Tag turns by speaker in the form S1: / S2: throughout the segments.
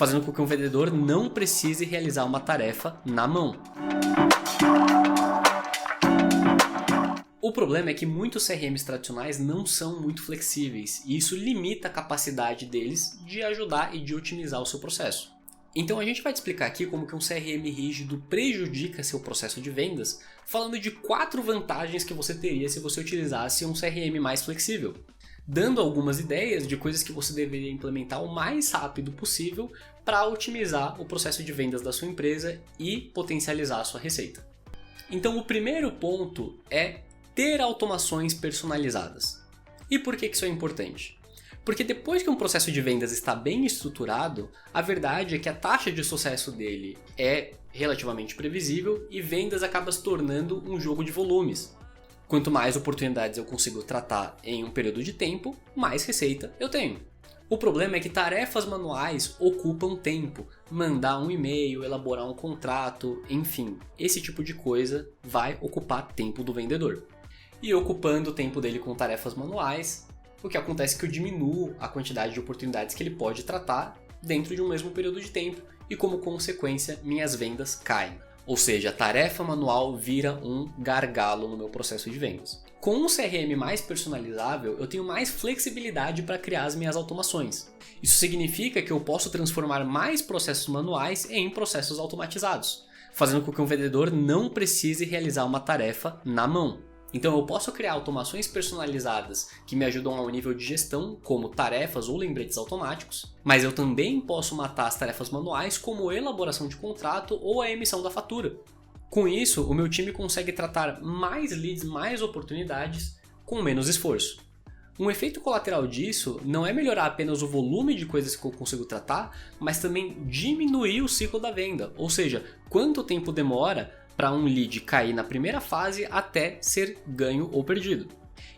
S1: fazendo com que um vendedor não precise realizar uma tarefa na mão. O problema é que muitos CRMs tradicionais não são muito flexíveis e isso limita a capacidade deles de ajudar e de otimizar o seu processo. Então a gente vai te explicar aqui como que um CRM rígido prejudica seu processo de vendas, falando de 4 vantagens que você teria se você utilizasse um CRM mais flexível, dando algumas ideias de coisas que você deveria implementar o mais rápido possível para otimizar o processo de vendas da sua empresa e potencializar a sua receita. Então o primeiro ponto é ter automações personalizadas. E por que isso é importante? Porque depois que um processo de vendas está bem estruturado, a verdade é que a taxa de sucesso dele é relativamente previsível e vendas acaba se tornando um jogo de volumes. Quanto mais oportunidades eu consigo tratar em um período de tempo, mais receita eu tenho. O problema é que tarefas manuais ocupam tempo. Mandar um e-mail, elaborar um contrato, enfim, esse tipo de coisa vai ocupar tempo do vendedor. E ocupando o tempo dele com tarefas manuais, o que acontece é que eu diminuo a quantidade de oportunidades que ele pode tratar dentro de um mesmo período de tempo e, como consequência, minhas vendas caem. Ou seja, a tarefa manual vira um gargalo no meu processo de vendas. Com um CRM mais personalizável, eu tenho mais flexibilidade para criar as minhas automações. Isso significa que eu posso transformar mais processos manuais em processos automatizados, fazendo com que um vendedor não precise realizar uma tarefa na mão. Então eu posso criar automações personalizadas que me ajudam ao nível de gestão, como tarefas ou lembretes automáticos, mas eu também posso matar as tarefas manuais como a elaboração de contrato ou a emissão da fatura. Com isso, o meu time consegue tratar mais leads, mais oportunidades, com menos esforço. Um efeito colateral disso não é melhorar apenas o volume de coisas que eu consigo tratar, mas também diminuir o ciclo da venda, ou seja, quanto tempo demora para um lead cair na primeira fase até ser ganho ou perdido.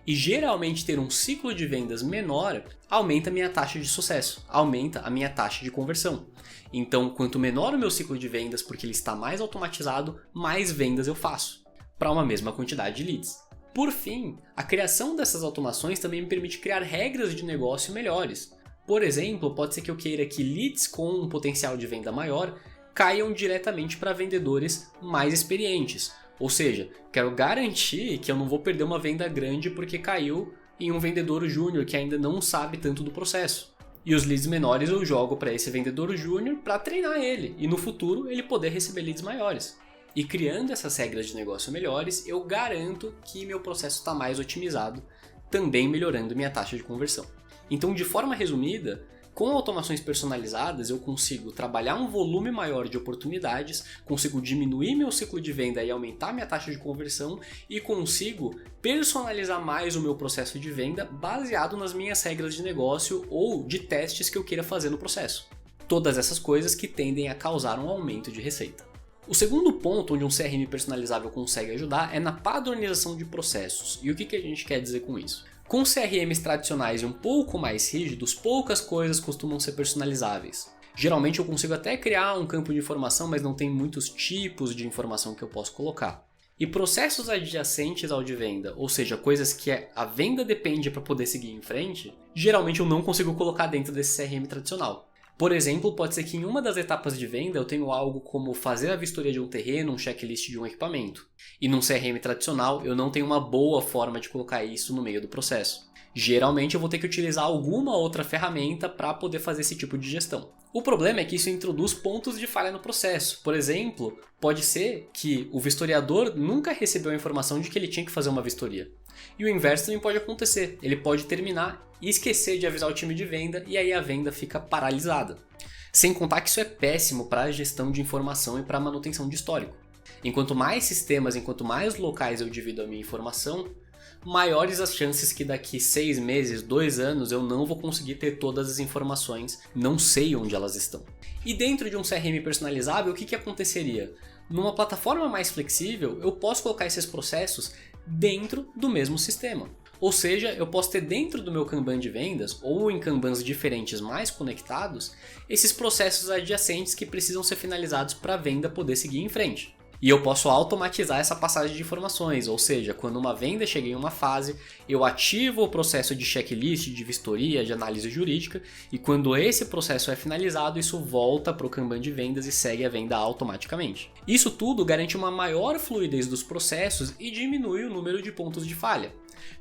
S1: E geralmente ter um ciclo de vendas menor aumenta a minha taxa de sucesso, aumenta a minha taxa de conversão. Então, quanto menor o meu ciclo de vendas, porque ele está mais automatizado, mais vendas eu faço, para uma mesma quantidade de leads. Por fim, a criação dessas automações também me permite criar regras de negócio melhores. Por exemplo, pode ser que eu queira que leads com um potencial de venda maior caiam diretamente para vendedores mais experientes. Ou seja, quero garantir que eu não vou perder uma venda grande porque caiu em um vendedor júnior que ainda não sabe tanto do processo. E os leads menores eu jogo para esse vendedor júnior para treinar ele e no futuro ele poder receber leads maiores. E criando essas regras de negócio melhores, eu garanto que meu processo está mais otimizado, também melhorando minha taxa de conversão. Então, de forma resumida, com automações personalizadas eu consigo trabalhar um volume maior de oportunidades, consigo diminuir meu ciclo de venda e aumentar minha taxa de conversão e consigo personalizar mais o meu processo de venda baseado nas minhas regras de negócio ou de testes que eu queira fazer no processo. Todas essas coisas que tendem a causar um aumento de receita. O segundo ponto onde um CRM personalizável consegue ajudar é na padronização de processos. E o que a gente quer dizer com isso? Com CRMs tradicionais e um pouco mais rígidos, poucas coisas costumam ser personalizáveis. Geralmente eu consigo até criar um campo de informação, mas não tem muitos tipos de informação que eu posso colocar. E processos adjacentes ao de venda, ou seja, coisas que a venda depende para poder seguir em frente, geralmente eu não consigo colocar dentro desse CRM tradicional. Por exemplo, pode ser que em uma das etapas de venda eu tenho algo como fazer a vistoria de um terreno, um checklist de um equipamento. E num CRM tradicional eu não tenho uma boa forma de colocar isso no meio do processo. Geralmente eu vou ter que utilizar alguma outra ferramenta para poder fazer esse tipo de gestão. O problema é que isso introduz pontos de falha no processo. Por exemplo, pode ser que o vistoriador nunca recebeu a informação de que ele tinha que fazer uma vistoria. E o inverso também pode acontecer. Ele pode terminar e esquecer de avisar o time de venda e aí a venda fica paralisada. Sem contar que isso é péssimo para a gestão de informação e para a manutenção de histórico. Enquanto mais sistemas, enquanto mais locais eu divido a minha informação, maiores as chances que daqui 6 meses, 2 anos eu não vou conseguir ter todas as informações, não sei onde elas estão. E dentro de um CRM personalizável, o que aconteceria? Numa plataforma mais flexível, eu posso colocar esses processos dentro do mesmo sistema. Ou seja, eu posso ter dentro do meu Kanban de vendas, ou em Kanbans diferentes mais conectados, esses processos adjacentes que precisam ser finalizados para a venda poder seguir em frente. E eu posso automatizar essa passagem de informações, ou seja, quando uma venda chega em uma fase, eu ativo o processo de checklist, de vistoria, de análise jurídica, e quando esse processo é finalizado, isso volta para o Kanban de vendas e segue a venda automaticamente. Isso tudo garante uma maior fluidez dos processos e diminui o número de pontos de falha.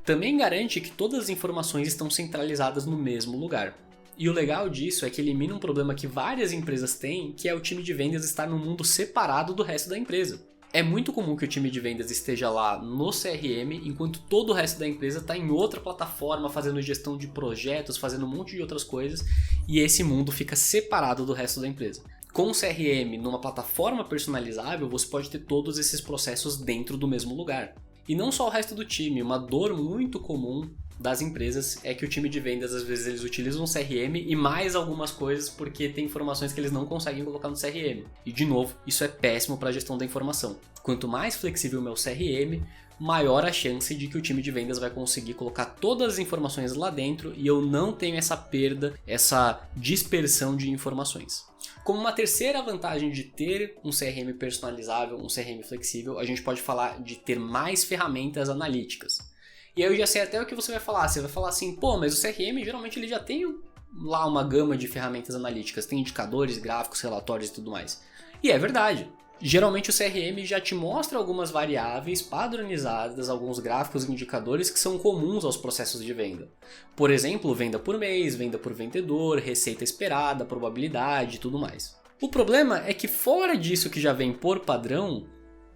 S1: Também garante que todas as informações estão centralizadas no mesmo lugar. E o legal disso é que elimina um problema que várias empresas têm, que é o time de vendas estar num mundo separado do resto da empresa. É muito comum que o time de vendas esteja lá no CRM, enquanto todo o resto da empresa está em outra plataforma, fazendo gestão de projetos, fazendo um monte de outras coisas, e esse mundo fica separado do resto da empresa. Com o CRM numa plataforma personalizável, você pode ter todos esses processos dentro do mesmo lugar. E não só o resto do time, uma dor muito comum das empresas é que o time de vendas às vezes eles utilizam o CRM e mais algumas coisas porque tem informações que eles não conseguem colocar no CRM. E de novo, isso é péssimo para a gestão da informação. Quanto mais flexível o meu CRM, maior a chance de que o time de vendas vai conseguir colocar todas as informações lá dentro e eu não tenho essa perda, essa dispersão de informações. Como uma terceira vantagem de ter um CRM personalizável, um CRM flexível, a gente pode falar de ter mais ferramentas analíticas. E aí eu já sei até o que você vai falar. Você vai falar assim, pô, mas o CRM geralmente ele já tem lá uma gama de ferramentas analíticas, tem indicadores, gráficos, relatórios e tudo mais. E é verdade. Geralmente o CRM já te mostra algumas variáveis padronizadas, alguns gráficos e indicadores que são comuns aos processos de venda. Por exemplo, venda por mês, venda por vendedor, receita esperada, probabilidade e tudo mais. O problema é que fora disso que já vem por padrão,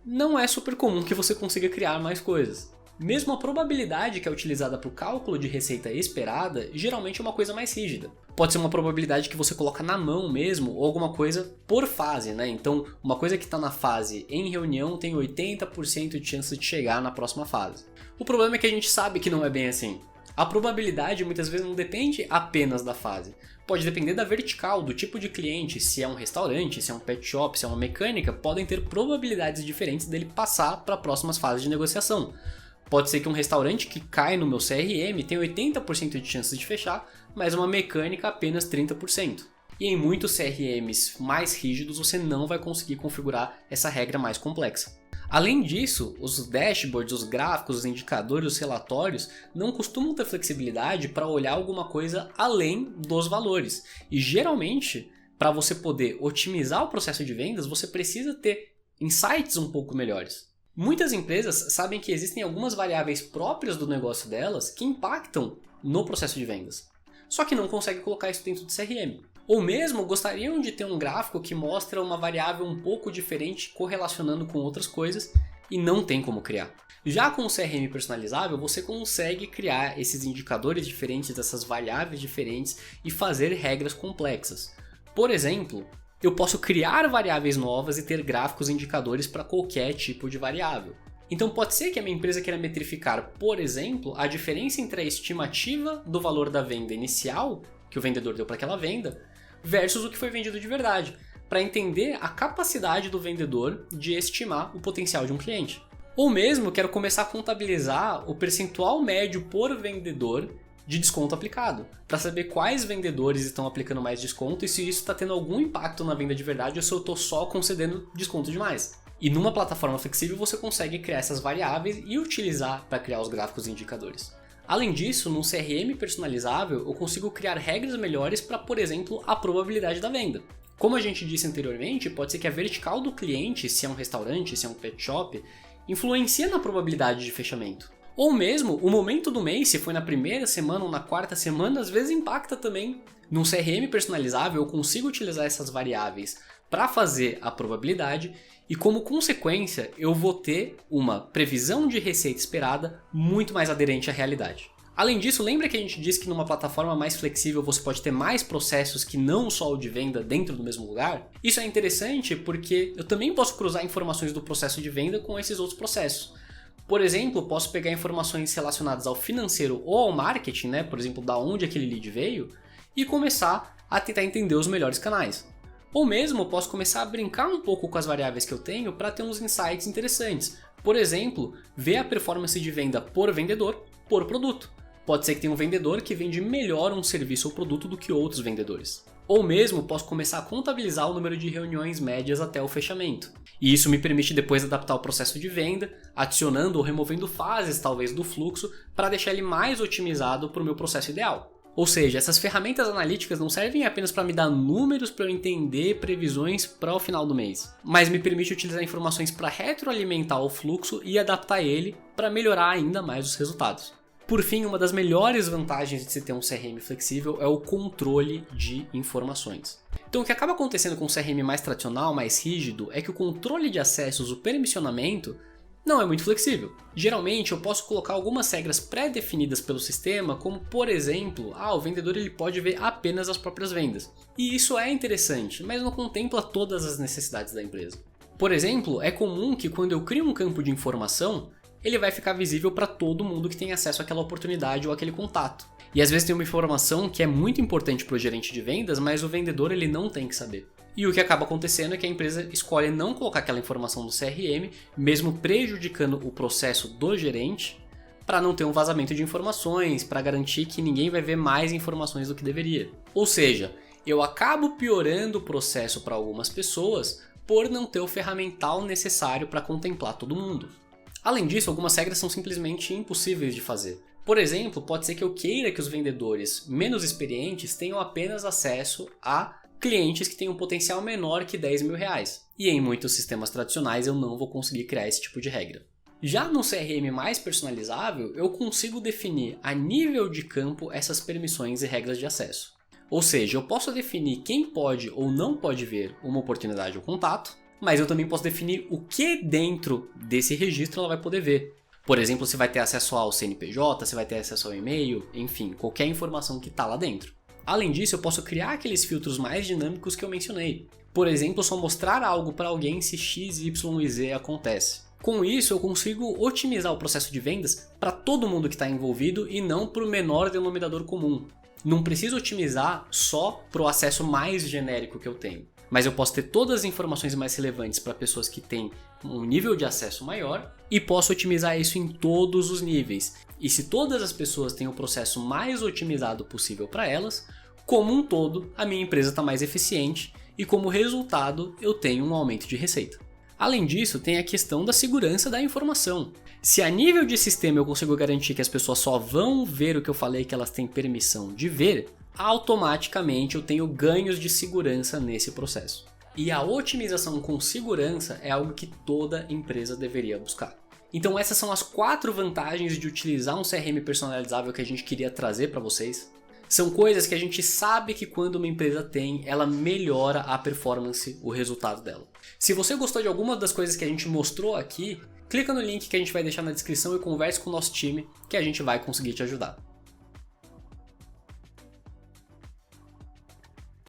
S1: não é super comum que você consiga criar mais coisas. Mesmo a probabilidade que é utilizada para o cálculo de receita esperada, geralmente é uma coisa mais rígida. Pode ser uma probabilidade que você coloca na mão mesmo, ou alguma coisa por fase, né? Então, uma coisa que está na fase em reunião tem 80% de chance de chegar na próxima fase. O problema é que a gente sabe que não é bem assim. A probabilidade muitas vezes não depende apenas da fase. Pode depender da vertical, do tipo de cliente, se é um restaurante, se é um pet shop, se é uma mecânica, podem ter probabilidades diferentes dele passar para próximas fases de negociação. Pode ser que um restaurante que cai no meu CRM tenha 80% de chance de fechar, mas uma mecânica apenas 30%. E em muitos CRMs mais rígidos você não vai conseguir configurar essa regra mais complexa. Além disso, os dashboards, os gráficos, os indicadores, os relatórios não costumam ter flexibilidade para olhar alguma coisa além dos valores. E geralmente, para você poder otimizar o processo de vendas, você precisa ter insights um pouco melhores. Muitas empresas sabem que existem algumas variáveis próprias do negócio delas que impactam no processo de vendas, só que não conseguem colocar isso dentro do CRM. Ou mesmo gostariam de ter um gráfico que mostra uma variável um pouco diferente correlacionando com outras coisas e não tem como criar. Já com o CRM personalizável, você consegue criar esses indicadores diferentes, dessas variáveis diferentes e fazer regras complexas. Por exemplo, eu posso criar variáveis novas e ter gráficos e indicadores para qualquer tipo de variável. Então pode ser que a minha empresa queira metrificar, por exemplo, a diferença entre a estimativa do valor da venda inicial, que o vendedor deu para aquela venda, versus o que foi vendido de verdade, para entender a capacidade do vendedor de estimar o potencial de um cliente. Ou mesmo quero começar a contabilizar o percentual médio por vendedor de desconto aplicado, para saber quais vendedores estão aplicando mais desconto e se isso está tendo algum impacto na venda de verdade ou se eu estou só concedendo desconto demais. E numa plataforma flexível você consegue criar essas variáveis e utilizar para criar os gráficos e indicadores. Além disso, num CRM personalizável eu consigo criar regras melhores para, por exemplo, a probabilidade da venda. Como a gente disse anteriormente, pode ser que a vertical do cliente, se é um restaurante, se é um pet shop, influencia na probabilidade de fechamento. Ou mesmo, o momento do mês, se foi na primeira semana ou na quarta semana, às vezes impacta também. Num CRM personalizável, eu consigo utilizar essas variáveis para fazer a probabilidade e, como consequência, eu vou ter uma previsão de receita esperada muito mais aderente à realidade. Além disso, lembra que a gente disse que numa plataforma mais flexível você pode ter mais processos que não só o de venda dentro do mesmo lugar? Isso é interessante porque eu também posso cruzar informações do processo de venda com esses outros processos. Por exemplo, posso pegar informações relacionadas ao financeiro ou ao marketing, né? Por exemplo, da onde aquele lead veio, e começar a tentar entender os melhores canais. Ou mesmo, posso começar a brincar um pouco com as variáveis que eu tenho para ter uns insights interessantes. Por exemplo, ver a performance de venda por vendedor, por produto. Pode ser que tenha um vendedor que vende melhor um serviço ou produto do que outros vendedores. Ou mesmo posso começar a contabilizar o número de reuniões médias até o fechamento. E isso me permite depois adaptar o processo de venda, adicionando ou removendo fases talvez do fluxo para deixar ele mais otimizado para o meu processo ideal. Ou seja, essas ferramentas analíticas não servem apenas para me dar números para eu entender previsões para o final do mês, mas me permite utilizar informações para retroalimentar o fluxo e adaptar ele para melhorar ainda mais os resultados. Por fim, uma das melhores vantagens de se ter um CRM flexível é o controle de informações. Então o que acaba acontecendo com o CRM mais tradicional, mais rígido, é que o controle de acessos, o permissionamento, não é muito flexível. Geralmente eu posso colocar algumas regras pré-definidas pelo sistema, como por exemplo, o vendedor ele pode ver apenas as próprias vendas. E isso é interessante, mas não contempla todas as necessidades da empresa. Por exemplo, é comum que quando eu crio um campo de informação, ele vai ficar visível para todo mundo que tem acesso àquela oportunidade ou àquele contato. E às vezes tem uma informação que é muito importante para o gerente de vendas, mas o vendedor ele não tem que saber. E o que acaba acontecendo é que a empresa escolhe não colocar aquela informação no CRM, mesmo prejudicando o processo do gerente, para não ter um vazamento de informações, para garantir que ninguém vai ver mais informações do que deveria. Ou seja, eu acabo piorando o processo para algumas pessoas por não ter o ferramental necessário para contemplar todo mundo. Além disso, algumas regras são simplesmente impossíveis de fazer. Por exemplo, pode ser que eu queira que os vendedores menos experientes tenham apenas acesso a clientes que têm um potencial menor que R$10 mil. E em muitos sistemas tradicionais eu não vou conseguir criar esse tipo de regra. Já no CRM mais personalizável, eu consigo definir a nível de campo essas permissões e regras de acesso. Ou seja, eu posso definir quem pode ou não pode ver uma oportunidade ou contato, mas eu também posso definir o que dentro desse registro ela vai poder ver. Por exemplo, se vai ter acesso ao CNPJ, se vai ter acesso ao e-mail, enfim, qualquer informação que está lá dentro. Além disso, eu posso criar aqueles filtros mais dinâmicos que eu mencionei. Por exemplo, só mostrar algo para alguém se X, Y e Z acontece. Com isso, eu consigo otimizar o processo de vendas para todo mundo que está envolvido e não para o menor denominador comum. Não preciso otimizar só para o acesso mais genérico que eu tenho, mas eu posso ter todas as informações mais relevantes para pessoas que têm um nível de acesso maior e posso otimizar isso em todos os níveis. E se todas as pessoas têm o processo mais otimizado possível para elas, como um todo, a minha empresa está mais eficiente e como resultado eu tenho um aumento de receita. Além disso, tem a questão da segurança da informação. Se a nível de sistema eu consigo garantir que as pessoas só vão ver o que eu falei que elas têm permissão de ver, automaticamente eu tenho ganhos de segurança nesse processo. E a otimização com segurança é algo que toda empresa deveria buscar. Então essas são as 4 vantagens de utilizar um CRM personalizável que a gente queria trazer para vocês. São coisas que a gente sabe que quando uma empresa tem, ela melhora a performance, o resultado dela. Se você gostou de alguma das coisas que a gente mostrou aqui, clica no link que a gente vai deixar na descrição e converse com o nosso time que a gente vai conseguir te ajudar.